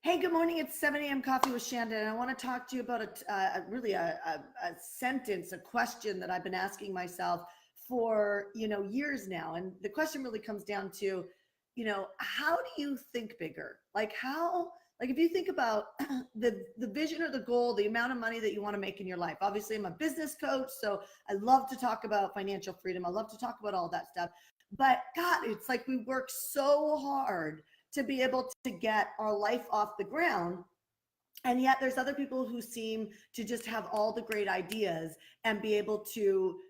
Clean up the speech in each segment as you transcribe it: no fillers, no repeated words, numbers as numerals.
Hey, good morning. It's 7 a.m. Coffee with Shanda, and I want to talk to you about a sentence, a question that I've been asking myself for years now. And the question really comes down to, how do you think bigger? Like if you think about the vision or the goal, the amount of money that you want to make in your life. Obviously, I'm a business coach, so I love to talk about financial freedom. I love to talk about all that stuff. But God, it's like we work so hard to be able to get our life off the ground. And yet there's other people who seem to just have all the great ideas and be able to,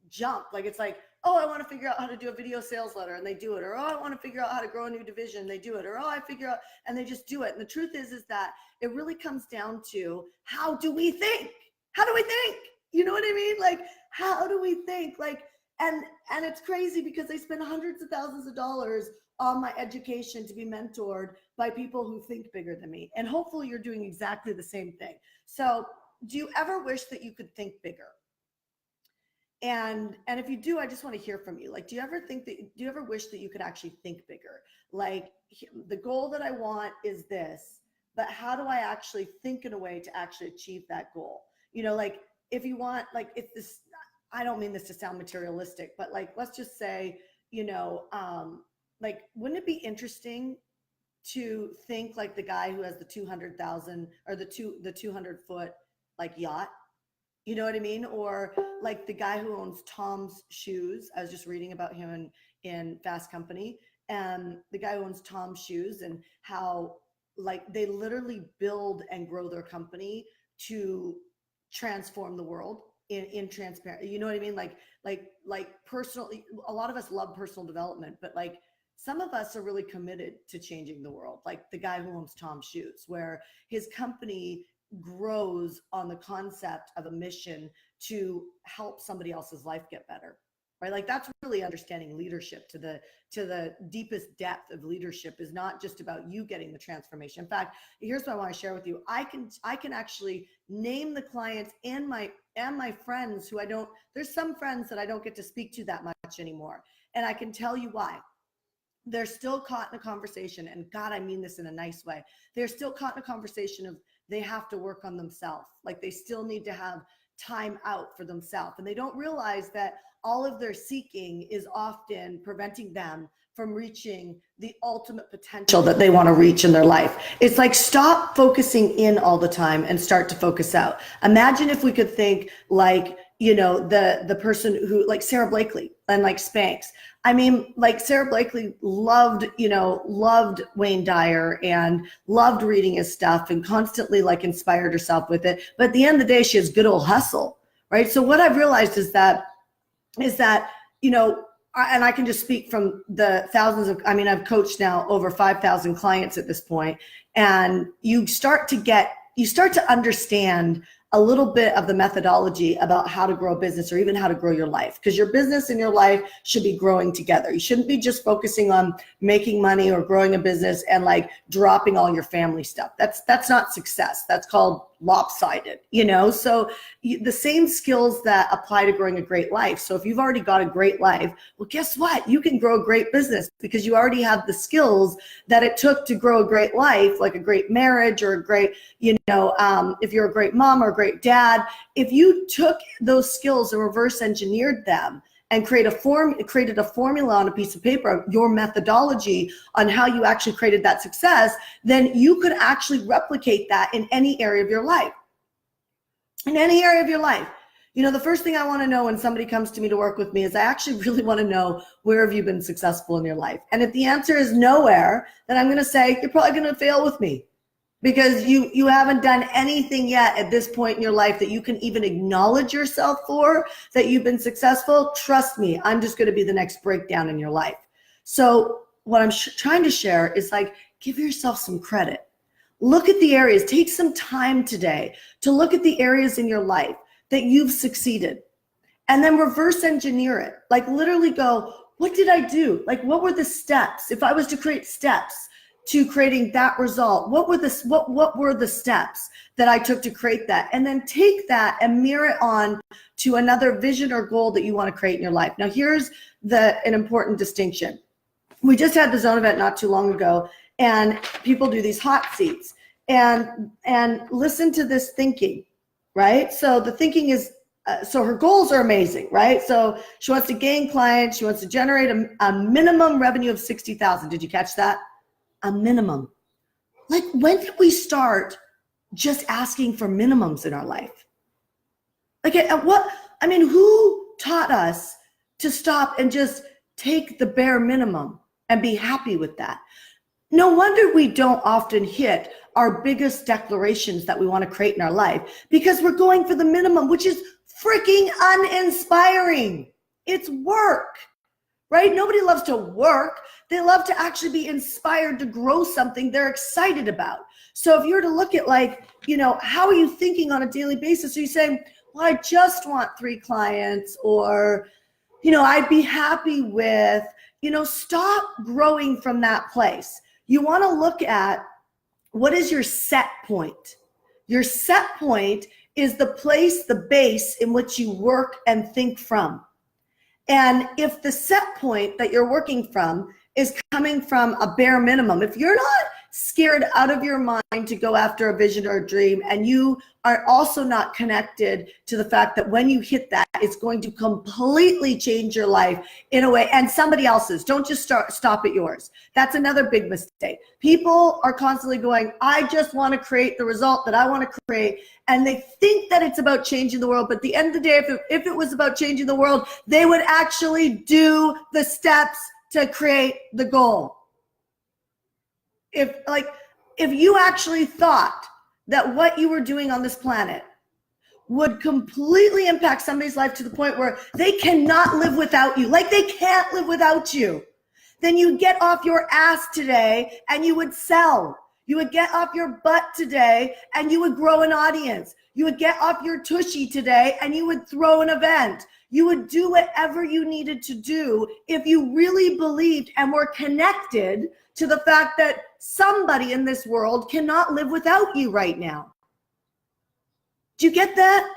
jump. Like it's like, oh, I want to figure out how to do a video sales letter, and they do it. Or, oh, I want to figure out how to grow a new division, and they do it. Or, oh, I figure out, and they just do it. And the truth is that it really comes down to, how do we think? How do we think? You know what I mean? Like, how do we think? Like, and it's crazy because I spend hundreds of thousands of dollars on my education to be mentored by people who think bigger than me. And hopefully you're doing exactly the same thing. So do you ever wish that you could think bigger? And if you do, I just want to hear from you. Like, do you ever wish that you could actually think bigger? Like, the goal that I want is this, but how do I actually think in a way to actually achieve that goal? Like if you want, like if this, I don't mean this to sound materialistic, but like, let's just say, like, wouldn't it be interesting to think like the guy who has the 200,000 or the 200-foot like yacht? You know what I mean? Or like the guy who owns Tom's Shoes. I was just reading about him in Fast Company, and the guy who owns Tom's Shoes, and how like they literally build and grow their company to transform the world in transparent. You know what I mean? Like personal. A lot of us love personal development, but like some of us are really committed to changing the world. Like the guy who owns Tom's Shoes, where his company grows on the concept of a mission to help somebody else's life get better, right? Like that's really understanding leadership to the deepest depth of leadership is not just about you getting the transformation. In fact, here's what I want to share with you. I can actually name the clients and my friends who there's some friends that I don't get to speak to that much anymore. And I can tell you why. They're still caught in a conversation, and God, I mean this in a nice way. They're still caught in a conversation of they have to work on themselves. Like they still need to have time out for themselves. And they don't realize that all of their seeking is often preventing them from reaching the ultimate potential that they want to reach in their life. It's like, stop focusing in all the time and start to focus out. Imagine if we could think like, the person who, like Sarah Blakely and like Spanx. I mean, like Sarah Blakely loved Wayne Dyer and loved reading his stuff and constantly like inspired herself with it. But at the end of the day, she has good old hustle, right? So what I've realized is that, and I can just speak from the thousands of, I've coached now over 5,000 clients at this point, and you start to understand a little bit of the methodology about how to grow a business or even how to grow your life, because your business and your life should be growing together. You shouldn't be just focusing on making money or growing a business and like dropping all your family stuff. That's not success. That's called lopsided, So the same skills that apply to growing a great life. So if you've already got a great life, well, guess what? You can grow a great business because you already have the skills that it took to grow a great life, like a great marriage or a great, if you're a great mom or a great dad, if you took those skills and reverse engineered them and created a formula on a piece of paper, your methodology on how you actually created that success, then you could actually replicate that in any area of your life. In any area of your life. The first thing I want to know when somebody comes to me to work with me is I actually really want to know, where have you been successful in your life? And if the answer is nowhere, then I'm going to say, you're probably going to fail with me. Because you haven't done anything yet at this point in your life that you can even acknowledge yourself for, that you've been successful. Trust me, I'm just going to be the next breakdown in your life. So what I'm trying to share is like, give yourself some credit. Look at the areas. Take some time today to look at the areas in your life that you've succeeded, and then reverse engineer it. Like literally go, what did I do? Like, what were the steps? If I was to create steps to creating that result, what were the steps that I took to create that? And then take that and mirror it on to another vision or goal that you want to create in your life. Now, here's an important distinction. We just had the Zone event not too long ago, and people do these hot seats, and listen to this thinking, right? So the thinking is, so her goals are amazing, right? So she wants to gain clients. She wants to generate a minimum revenue of 60,000. Did you catch that? A minimum. Like, when did we start just asking for minimums in our life? Like, who taught us to stop and just take the bare minimum and be happy with that? No wonder we don't often hit our biggest declarations that we want to create in our life, because we're going for the minimum, which is freaking uninspiring. It's work, right? Nobody loves to work. They love to actually be inspired to grow something they're excited about. So if you were to look at, like, how are you thinking on a daily basis? Are you saying, well, I just want 3 clients, or, I'd be happy with, stop growing from that place. You want to look at, what is your set point? Your set point is the place, the base in which you work and think from. And if the set point that you're working from is coming from a bare minimum, if you're not scared out of your mind to go after a vision or a dream, and you are also not connected to the fact that when you hit that, it's going to completely change your life in a way, and somebody else's. Don't just stop at yours. That's another big mistake. People are constantly going, I just want to create the result that I want to create, and they think that it's about changing the world. But at the end of the day, if it was about changing the world, they would actually do the steps to create the goal. If you actually thought that what you were doing on this planet would completely impact somebody's life to the point where they cannot live without you, like they can't live without you, then you get off your ass today and you would sell. You would get off your butt today and you would grow an audience. You would get off your tushy today and you would throw an event. You would do whatever you needed to do if you really believed and were connected to the fact that somebody in this world cannot live without you right now. Do you get that?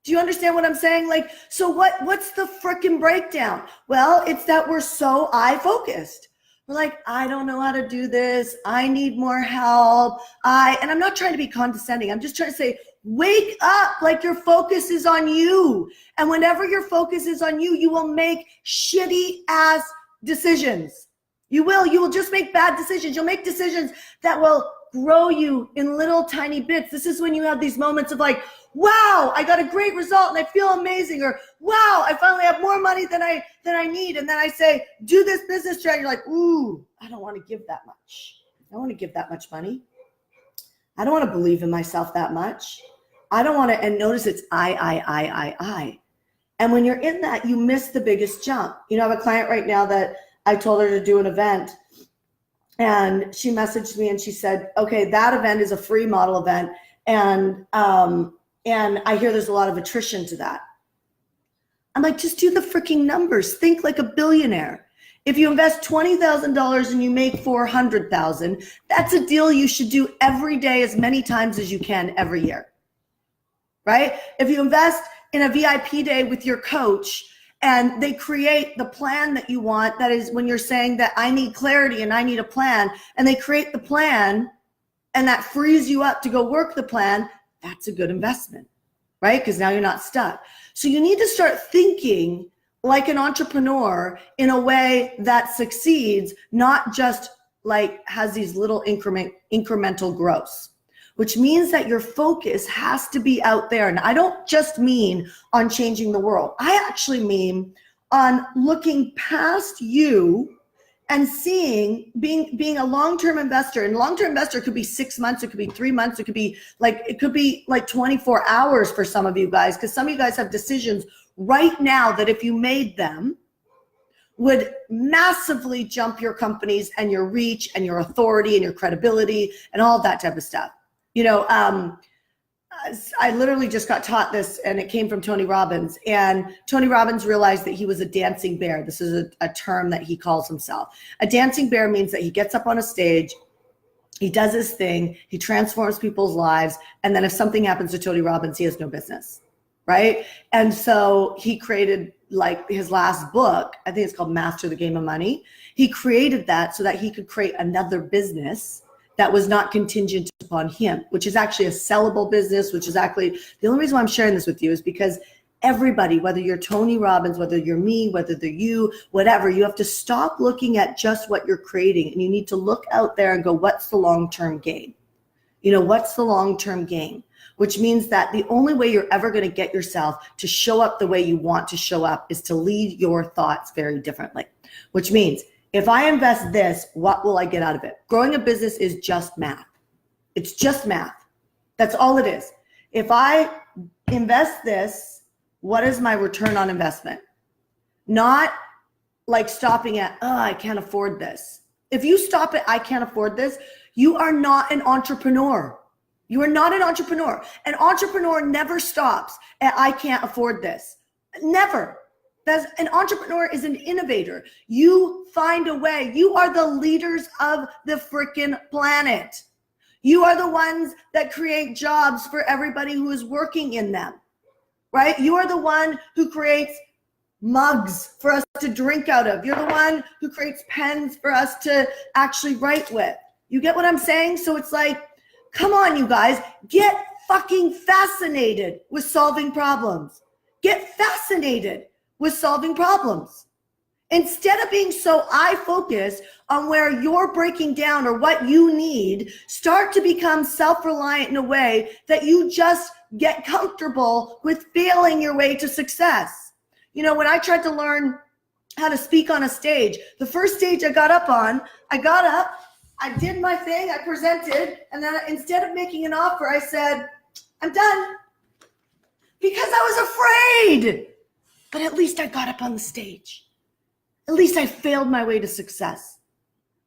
Do you understand what I'm saying? So what's the frickin' breakdown? Well, it's that we're so I-focused. We're like, I don't know how to do this. I need more help. And I'm not trying to be condescending. I'm just trying to say, wake up, like your focus is on you. And whenever your focus is on you, you will make shitty ass decisions. You will just make bad decisions. You'll make decisions that will grow you in little tiny bits. This is when you have these moments of like, wow, I got a great result and I feel amazing, or wow, I finally have more money than I need. And then I say, do this business strategy. You're like, ooh, I don't want to give that much. I don't want to give that much money. I don't want to believe in myself that much. I don't want to, and notice it's I. And when you're in that, you miss the biggest jump. I have a client right now that I told her to do an event, and she messaged me and she said, okay, that event is a free model event. And I hear there's a lot of attrition to that. I'm like, just do the freaking numbers. Think like a billionaire. If you invest $20,000 and you make $400,000, that's a deal you should do every day, as many times as you can every year, right? If you invest in a VIP day with your coach and they create the plan that you want, that is when you're saying that I need clarity and I need a plan, and they create the plan and that frees you up to go work the plan, that's a good investment, right? Because now you're not stuck. So you need to start thinking like an entrepreneur in a way that succeeds, not just like has these little incremental growths, which means that your focus has to be out there. And I don't just mean on changing the world. I actually mean on looking past you and seeing, being a long-term investor. And long-term investor could be 6 months, it could be 3 months, it could be like 24 hours for some of you guys, because some of you guys have decisions right now that if you made them would massively jump your companies and your reach and your authority and your credibility and all that type of stuff. I literally just got taught this, and it came from Tony Robbins. And Tony Robbins realized that he was a dancing bear. This is a term that he calls himself. A dancing bear means that he gets up on a stage, he does his thing, he transforms people's lives, and then if something happens to Tony Robbins, he has no business, right? And so he created like his last book, I think it's called Master the Game of Money. He created that so that he could create another business that was not contingent upon him, which is actually a sellable business, which is actually, the only reason why I'm sharing this with you is because everybody, whether you're Tony Robbins, whether you're me, whether they're you, whatever, you have to stop looking at just what you're creating, and you need to look out there and go, what's the long-term gain? You know, what's the long-term gain? Which means that the only way you're ever going to get yourself to show up the way you want to show up is to lead your thoughts very differently. Which means if I invest this, what will I get out of it? Growing a business is just math. It's just math. That's all it is. If I invest this, what is my return on investment? Not like stopping at, oh, I can't afford this. If you stop at, I can't afford this, you are not an entrepreneur. You are not an entrepreneur. An entrepreneur never stops at, I can't afford this. Never. An entrepreneur is an innovator. You find a way. You are the leaders of the freaking planet. You are the ones that create jobs for everybody who is working in them, right? You are the one who creates mugs for us to drink out of. You're the one who creates pens for us to actually write with. You get what I'm saying? So it's like, come on, you guys, get fucking fascinated with solving problems. Get fascinated with solving problems. Instead of being so eye-focused on where you're breaking down or what you need, start to become self-reliant in a way that you just get comfortable with failing your way to success. You know, when I tried to learn how to speak on a stage, the first stage I got up on, I got up, I did my thing, I presented, and then instead of making an offer, I said, I'm done. Because I was afraid. But at least I got up on the stage. At least I failed my way to success,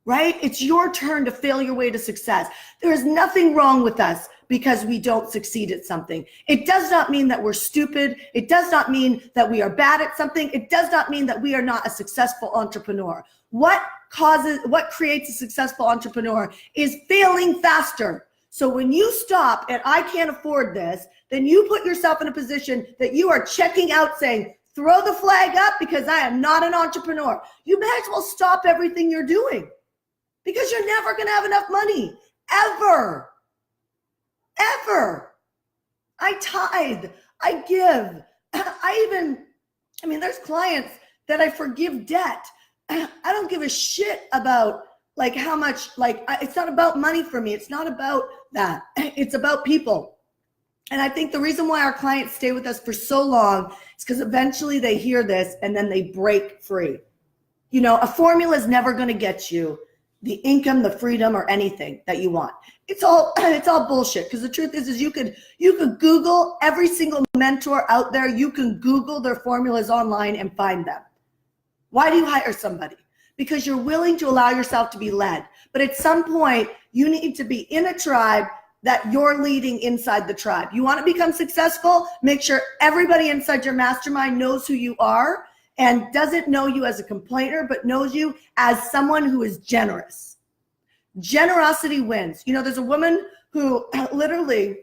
right? It's your turn to fail your way to success. There is nothing wrong with us because we don't succeed at something. It does not mean that we're stupid. It does not mean that we are bad at something. It does not mean that we are not a successful entrepreneur. What creates a successful entrepreneur is failing faster. So when you stop and I can't afford this, then you put yourself in a position that you are checking out saying, throw the flag up because I am not an entrepreneur. You may as well stop everything you're doing because you're never going to have enough money, ever. Ever. I tithe, I give. There's clients that I forgive debt. I don't give a shit about like how much, it's not about money for me. It's not about that. It's about people. And I think the reason why our clients stay with us for so long is because eventually they hear this and then they break free. You know, a formula is never going to get you the income, the freedom, or anything that you want. It's all bullshit. Because the truth is you could Google every single mentor out there. You can Google their formulas online and find them. Why do you hire somebody? Because you're willing to allow yourself to be led. But at some point, you need to be in a tribe that you're leading inside the tribe. You want to become successful? Make sure everybody inside your mastermind knows who you are and doesn't know you as a complainer, but knows you as someone who is generous. Generosity wins. You know, there's a woman who literally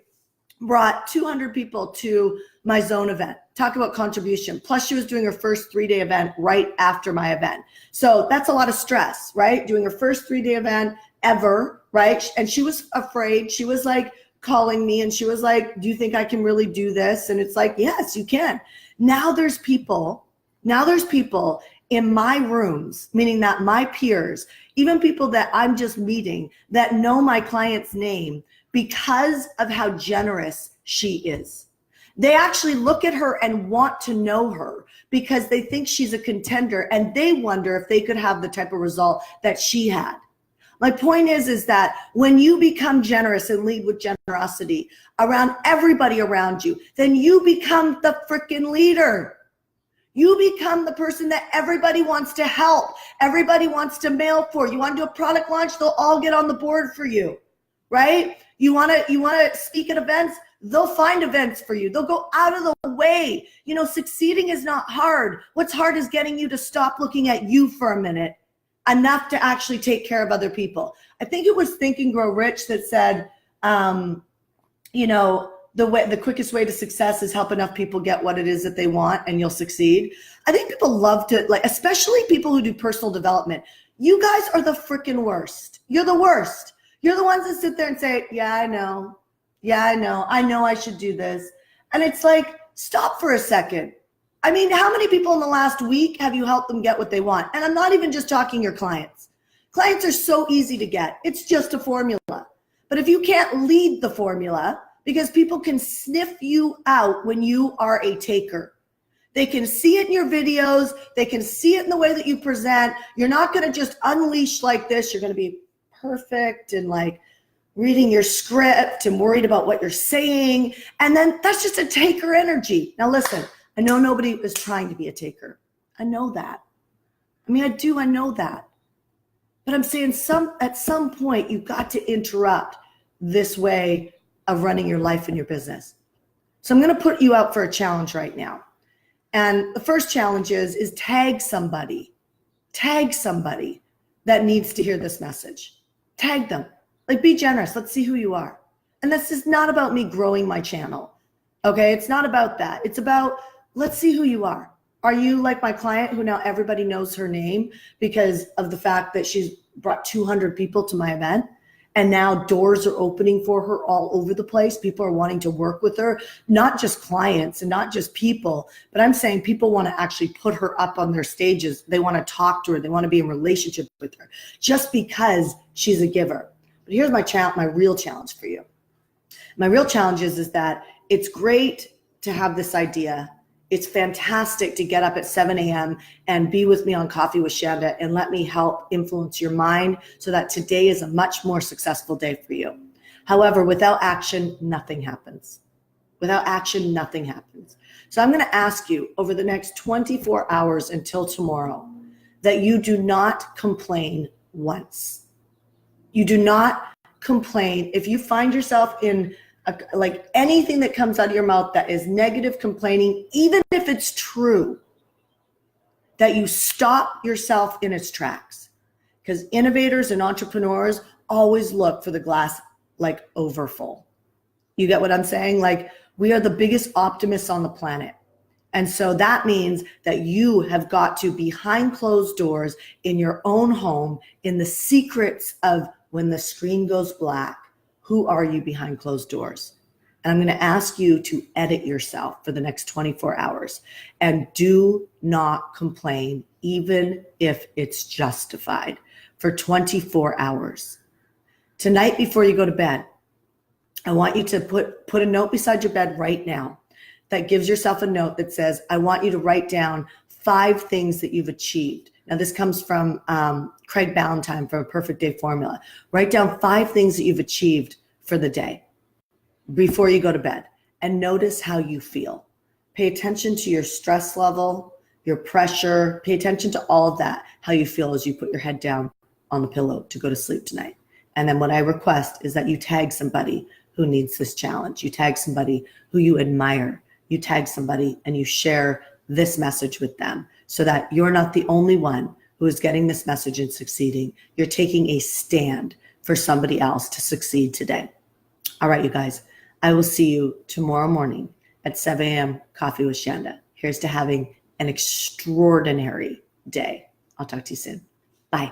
brought 200 people to my zone event. Talk about contribution. Plus she was doing her first 3-day event right after my event. So that's a lot of stress, right? Doing her first 3-day event ever, right? And she was afraid. She was like calling me and she was like, do you think I can really do this? And it's like, yes, you can. Now there's people in my rooms, meaning that my peers, even people that I'm just meeting that know my client's name because of how generous she is. They actually look at her and want to know her because they think she's a contender and they wonder if they could have the type of result that she had. My point is that when you become generous and lead with generosity around everybody around you, then you become the freaking leader. You become the person that everybody wants to help. Everybody wants to mail for. You want to do a product launch, they'll all get on the board for you, right? You want to speak at events, they'll find events for you. They'll go out of the way. You know, succeeding is not hard. What's hard is getting you to stop looking at you for a minute enough to actually take care of other people. I think it was Think and Grow Rich that said, the quickest way to success is help enough people get what it is that they want and you'll succeed. I think people love to, like, especially people who do personal development. You guys are the freaking worst. You're the worst. You're the ones that sit there and say, yeah, I know. Yeah, I know. I know I should do this. And it's like, stop for a second. I mean, how many people in the last week have you helped them get what they want? And I'm not even just talking your clients. Clients are so easy to get. It's just a formula. But if you can't lead the formula, because people can sniff you out when you are a taker. They can see it in your videos. They can see it in the way that you present. You're not going to just unleash like this. You're going to be perfect and like reading your script and worried about what you're saying. And then that's just a taker energy. Now listen, I know nobody is trying to be a taker. I know that. I mean, I know that. But I'm saying at some point, you've got to interrupt this way of running your life and your business. So I'm going to put you out for a challenge right now. And the first challenge is tag somebody that needs to hear this message. Tag them. Like, be generous. Let's see who you are. And this is not about me growing my channel. Okay. It's not about that. It's about, let's see who you are. Are you like my client who now everybody knows her name because of the fact that she's brought 200 people to my event? And now doors are opening for her all over the place. People are wanting to work with her, not just clients and not just people, but I'm saying people want to actually put her up on their stages. They want to talk to her. They want to be in relationship with her just because she's a giver. But here's my real challenge for you. My real challenge is that it's great to have this idea. It's fantastic to get up at 7 a.m. and be with me on Coffee with Shanda and let me help influence your mind so that today is a much more successful day for you. However, without action, nothing happens. Without action, nothing happens. So I'm going to ask you over the next 24 hours until tomorrow that you do not complain once. You do not complain. If you find yourself in like anything that comes out of your mouth that is negative complaining, even if it's true, that you stop yourself in its tracks. Because innovators and entrepreneurs always look for the glass like over full. You get what I'm saying? Like, we are the biggest optimists on the planet. And so that means that you have got to, behind closed doors in your own home, in the secrets of when the screen goes black, who are you behind closed doors? And I'm going to ask you to edit yourself for the next 24 hours and do not complain, even if it's justified, for 24 hours. Tonight, before you go to bed, I want you to put a note beside your bed right now that gives yourself a note that says, I want you to write down 5 things that you've achieved. Now, this comes from Craig Ballantyne from A Perfect Day Formula. Write down 5 things that you've achieved for the day before you go to bed and notice how you feel. Pay attention to your stress level, your pressure. Pay attention to all of that, how you feel as you put your head down on the pillow to go to sleep tonight. And then what I request is that you tag somebody who needs this challenge. You tag somebody who you admire. You tag somebody and you share this message with them so that you're not the only one who is getting this message and succeeding. You're taking a stand for somebody else to succeed today. All right, you guys, I will see you tomorrow morning at 7 a.m. Coffee with Shanda. Here's to having an extraordinary day. I'll talk to you soon. Bye.